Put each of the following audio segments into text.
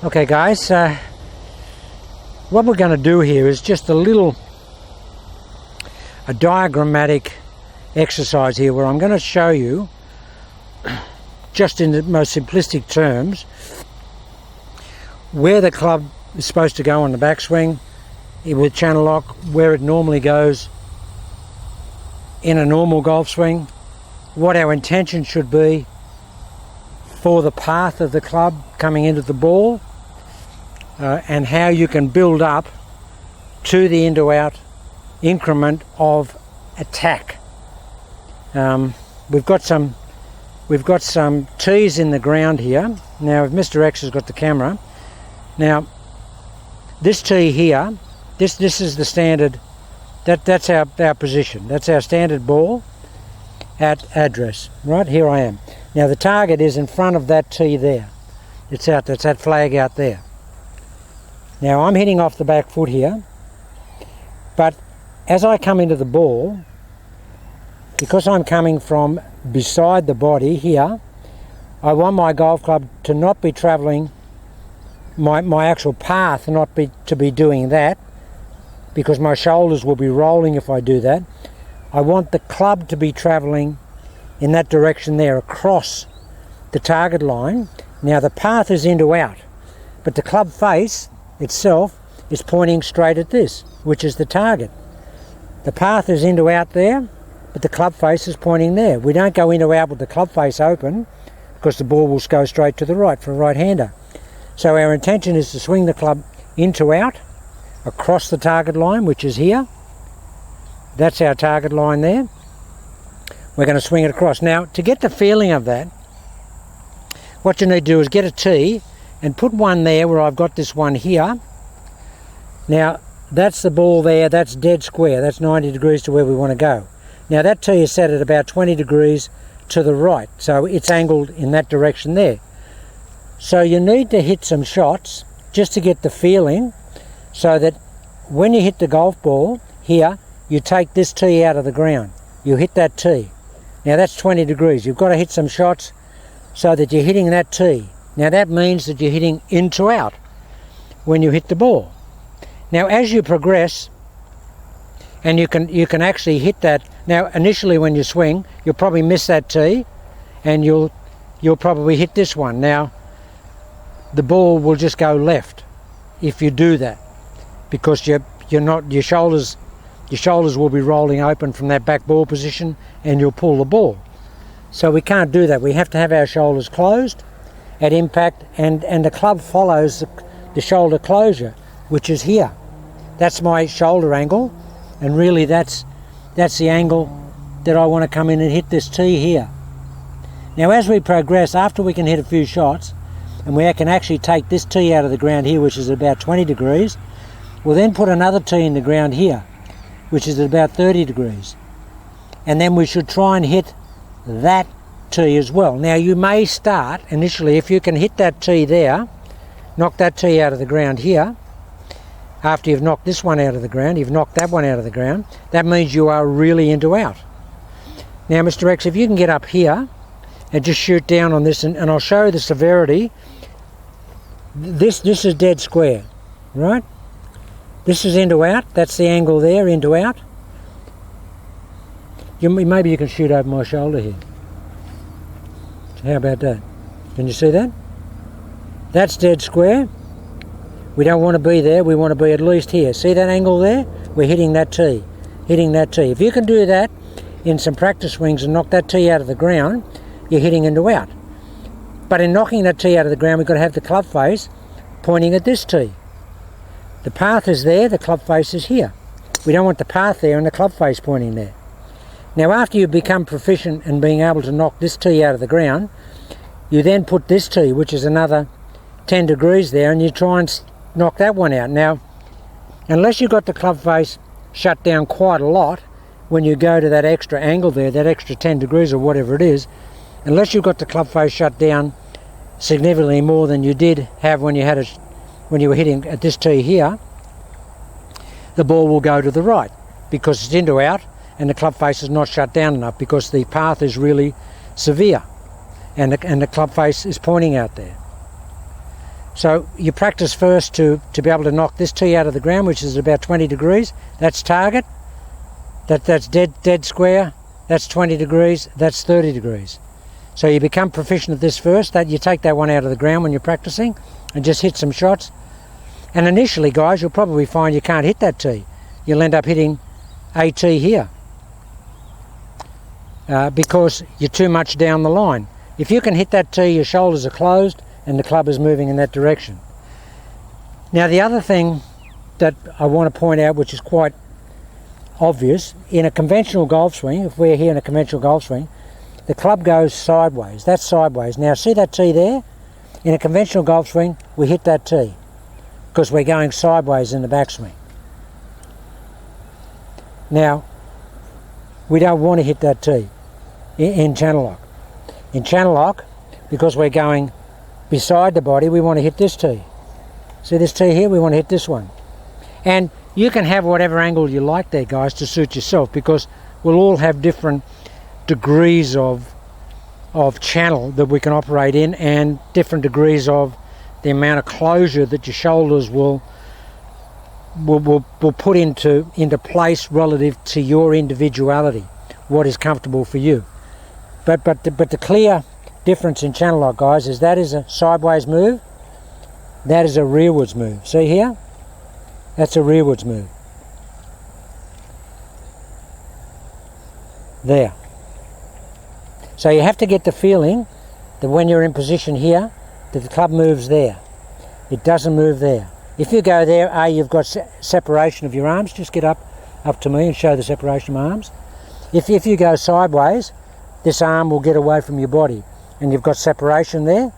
Okay guys, what we're going to do here is just a diagrammatic exercise here where I'm going to show you, just in the most simplistic terms, where the club is supposed to go on the backswing with channel lock, where it normally goes in a normal golf swing, what our intention should be for the path of the club coming into the ball, and how you can build up to the into-out increment of attack. We've got some tees in the ground here. Now, if Mr. X has got the camera, now this tee here, this is the standard. That's our position. That's our standard ball at address. Right here I am. Now the target is in front of that tee there. It's out. That's that flag out there. Now I'm hitting off the back foot here, but as I come into the ball, because I'm coming from beside the body here, I want my golf club to not be travelling, my actual path not to be doing that, because my shoulders will be rolling if I do that. I want the club to be travelling in that direction there, across the target line. Now the path is into out, but the club face itself is pointing straight at this, which is the target. The path is into out there, but the club face is pointing there. We don't go into out with the club face open, because the ball will go straight to the right for a right-hander. So our intention is to swing the club into out, across the target line, which is here. That's our target line there. We're going to swing it across. Now, to get the feeling of that, what you need to do is get a tee and put one there where I've got this one here. Now, that's the ball there. That's dead square. That's 90 degrees to where we want to go. Now, that tee is set at about 20 degrees to the right, so it's angled in that direction there. So you need to hit some shots just to get the feeling, so that when you hit the golf ball here, you take this tee out of the ground. You hit that tee. Now that's 20 degrees. You've got to hit some shots so that you're hitting that tee. Now that means that you're hitting into out when you hit the ball. Now as you progress, and you can actually hit that. Now initially when you swing, you'll probably miss that tee, and you'll probably hit this one. Now the ball will just go left if you do that, because your shoulders will be rolling open from that back ball position, and you'll pull the ball. So we can't do that. We have to have our shoulders closed at impact, and the club follows the shoulder closure, which is here. That's my shoulder angle, and really that's the angle that I want to come in and hit this tee here. Now as we progress, after we can hit a few shots, and we can actually take this tee out of the ground here, which is about 20 degrees, we'll then put another tee in the ground here, which is at about 30 degrees. And then we should try and hit that tee as well. Now you may start initially, if you can hit that tee there, knock that tee out of the ground here. After you've knocked this one out of the ground, you've knocked that one out of the ground, that means you are really into out. Now Mr. X, if you can get up here and just shoot down on this, and I'll show you the severity. This is dead square, right? This is into out. That's the angle there, into out. Maybe you can shoot over my shoulder here. How about that? Can you see that? That's dead square. We don't want to be there. We want to be at least here. See that angle there? We're hitting that tee. Hitting that tee. If you can do that in some practice swings and knock that tee out of the ground, you're hitting into out. But in knocking that tee out of the ground, we've got to have the club face pointing at this tee. The path is there, the club face is here. We don't want the path there and the club face pointing there. Now after you become proficient in being able to knock this tee out of the ground, you then put this tee, which is another 10 degrees there, and you try and knock that one out. Now, unless you've got the club face shut down quite a lot, when you go to that extra angle there, that extra 10 degrees or whatever it is, unless you've got the club face shut down significantly more than you did have when you were hitting at this tee here, the ball will go to the right because it's into out and the club face is not shut down enough, because the path is really severe and the club face is pointing out there. So you practice first to be able to knock this tee out of the ground, which is about 20 degrees. That's target. That's dead square. That's 20 degrees. That's 30 degrees. So you become proficient at this first. That you take that one out of the ground when you're practicing and just hit some shots. And initially, guys, you'll probably find you can't hit that tee. You'll end up hitting a tee here because you're too much down the line. If you can hit that tee, your shoulders are closed and the club is moving in that direction. Now, the other thing that I want to point out, which is quite obvious, in a conventional golf swing, if we're here in a conventional golf swing, the club goes sideways. That's sideways. Now, see that tee there? In a conventional golf swing, we hit that tee because we're going sideways in the backswing. Now, we don't want to hit that tee in channel lock. In channel lock, because we're going beside the body, we want to hit this tee. See this tee here? We want to hit this one. And you can have whatever angle you like there, guys, to suit yourself, because we'll all have different degrees of channel that we can operate in, and different degrees of the amount of closure that your shoulders will put into place relative to your individuality, what is comfortable for you. But the clear difference in channel lock, guys, is that is a sideways move, that is a rearwards move. See here? That's a rearwards move. There. So you have to get the feeling that when you're in position here, that the club moves there. It doesn't move there. If you go there, you've got separation of your arms. Just get up to me and show the separation of my arms. If you go sideways, this arm will get away from your body, and you've got separation there.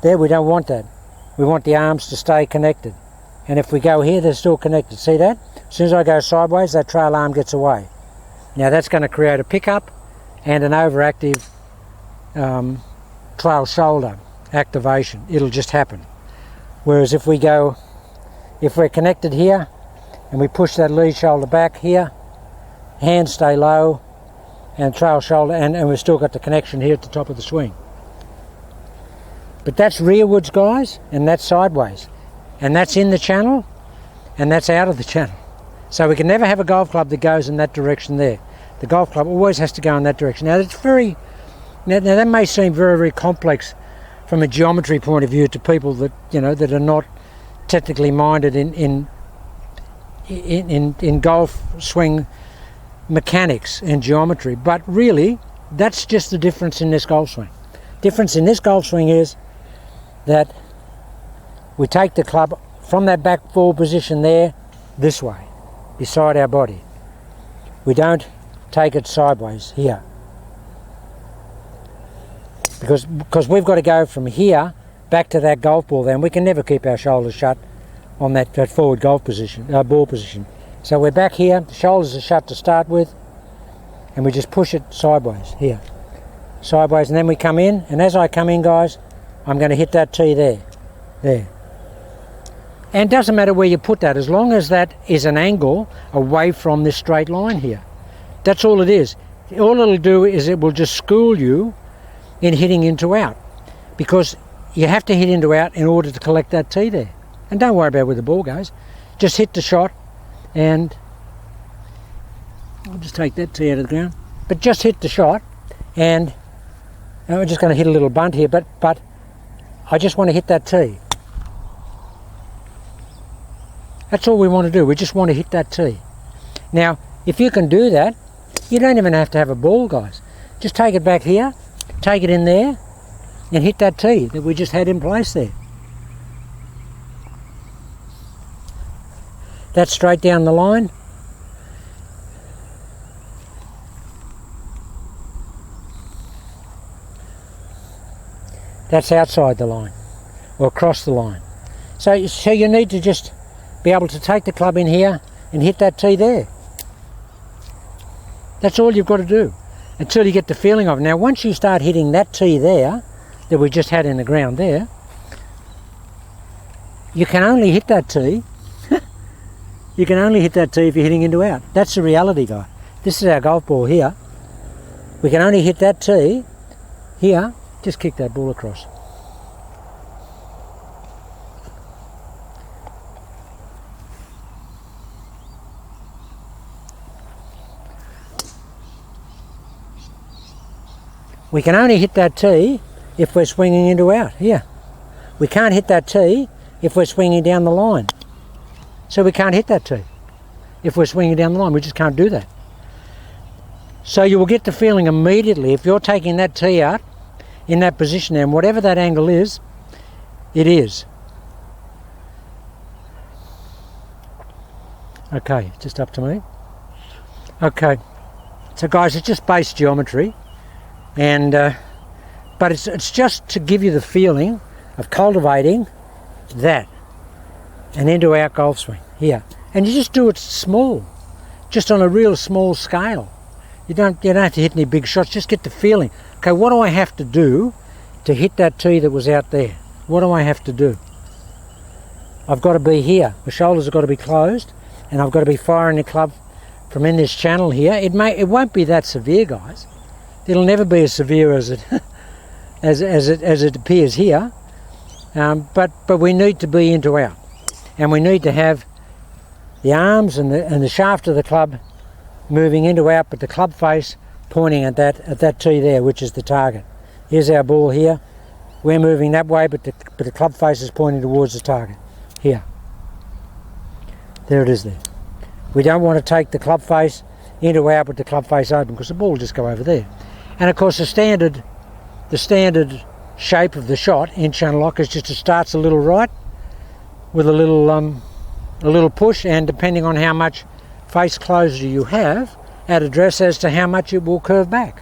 There, we don't want that. We want the arms to stay connected. And if we go here, they're still connected. See that? As soon as I go sideways, that trail arm gets away. Now that's going to create a pickup and an overactive trail shoulder activation. It'll just happen. Whereas if we're connected here and we push that lead shoulder back here, hands stay low, and trail shoulder, and we've still got the connection here at the top of the swing. But that's rearwards, guys, and that's sideways. And that's in the channel, and that's out of the channel. So we can never have a golf club that goes in that direction there. The golf club always has to go in that direction. Now, now that may seem very, very complex from a geometry point of view to people that, that are not technically minded in golf swing mechanics and geometry, but really that's just the difference in this golf swing. Difference in this golf swing is that we take the club from that back forward position there this way, beside our body. We don't take it sideways here, because we've got to go from here back to that golf ball there, and we can never keep our shoulders shut on that forward golf position, ball position. So we're back here, the shoulders are shut to start with, and we just push it sideways here. Sideways, and then we come in, and as I come in, guys, I'm going to hit that tee there. There. And it doesn't matter where you put that, as long as that is an angle away from this straight line here. That's all it is. All it'll do is it will just school you in hitting into out, because you have to hit into out in order to collect that tee there. And don't worry about where the ball goes. Just hit the shot, and I'll just take that tee out of the ground. But just hit the shot, and I'm just going to hit a little bunt here, but I just want to hit that tee. That's all we want to do. We just want to hit that tee. Now, if you can do that, you don't even have to have a ball, guys. Just take it back here, take it in there, and hit that tee that we just had in place there. That's straight down the line. That's outside the line, or across the line. So you need to just be able to take the club in here and hit that tee there. That's all you've got to do until you get the feeling of it. Now, once you start hitting that tee there that we just had in the ground there, you can only hit that tee. You can only hit that tee if you're hitting into out. That's the reality, guy. This is our golf ball here. We can only hit that tee here. Just kick that ball across. We can only hit that tee if we're swinging into out, here. We can't hit that tee if we're swinging down the line. So we can't hit that tee if we're swinging down the line. We just can't do that. So you will get the feeling immediately if you're taking that tee out in that position, and whatever that angle is, it is. Okay, just up to me. Okay, so guys, it's just base geometry, and but it's just to give you the feeling of cultivating that an into out golf swing here, and you just do it small, just on a real small scale. You don't have to hit any big shots. Just get the feeling. Okay, what do I have to do to hit that tee that was out there? What do I have to do? I've got to be here. My shoulders have got to be closed, and I've got to be firing the club from in this channel here. It won't be that severe, guys. It'll never be as severe as it as it appears here. But we need to be into out, and we need to have the arms and the shaft of the club moving into out, but the club face pointing at that tee there, which is the target. Here's our ball here. We're moving that way, but the club face is pointing towards the target. Here. There it is there. We don't want to take the club face into out with the club face open, because the ball will just go over there. And of course the standard shape of the shot in channel lock is just it starts a little right with a little push, and depending on how much face closure you have at address as to how much it will curve back.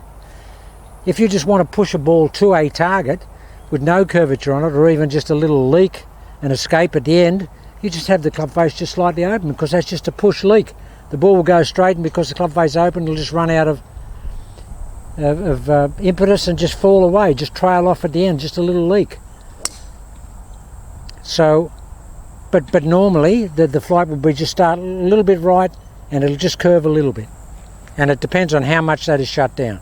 If you just want to push a ball to a target with no curvature on it, or even just a little leak and escape at the end, you just have the club face just slightly open, because that's just a push leak. The ball will go straight, and because the club face is open, it'll just run out of impetus and just fall away, just trail off at the end, just a little leak. So, but normally the flight will be just start a little bit right, and it'll just curve a little bit, and it depends on how much that is shut down.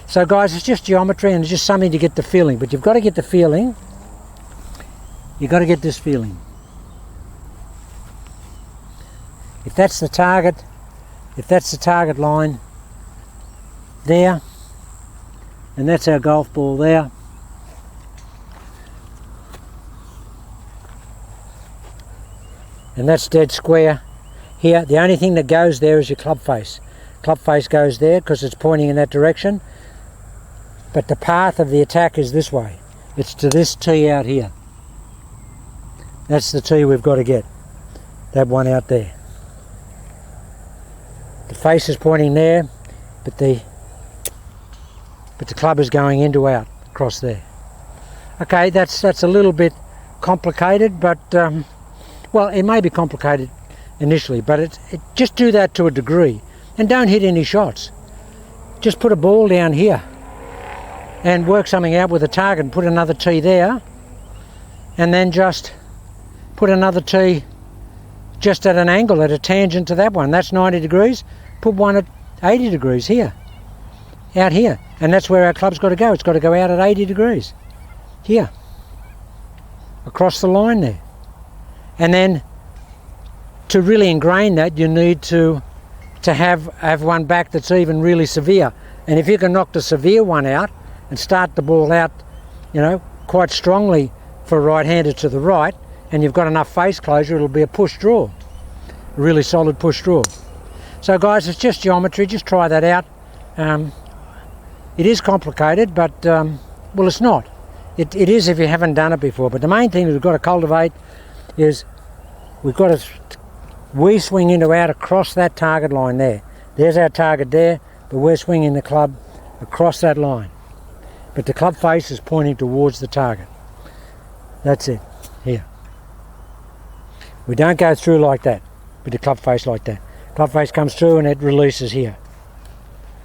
So guys, it's just geometry, and it's just something to get the feeling, but you've got to get the feeling. You've got to get this feeling. If that's the target line there, and that's our golf ball there, and that's dead square here, the only thing that goes there is your club face. Club face goes there because it's pointing in that direction, but the path of the attack is this way. It's to this tee out here. That's the tee we've got to get. That one out there. The face is pointing there, but the club is going into out across there. Okay, that's a little bit complicated, but well, it may be complicated initially, but it just do that to a degree, and don't hit any shots. Just put a ball down here and work something out with a target, and put another tee there, and then just put another tee just at an angle, at a tangent to that one. That's 90 degrees. Put one at 80 degrees here, out here, and that's where our club's got to go. It's got to go out at 80 degrees here, across the line there. And then to really ingrain that, you need to have one back that's even really severe. And if you can knock the severe one out and start the ball out, you know, quite strongly for a right-hander to the right, and you've got enough face closure, it'll be a push draw, a really solid push draw. So guys, it's just geometry. Just try that out. It is complicated, but well, it's not. It is if you haven't done it before. But the main thing that we've got to cultivate is we've got to swing into out across that target line there. There's our target there, but we're swinging the club across that line. But the club face is pointing towards the target. That's it, here. We don't go through like that, with the club face like that. Club face comes through and it releases here.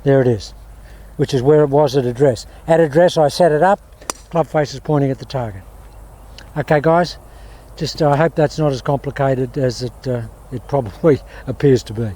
There it is, which is where it was at address. At address, I set it up, club face is pointing at the target. Okay guys, just I hope that's not as complicated as it probably appears to be.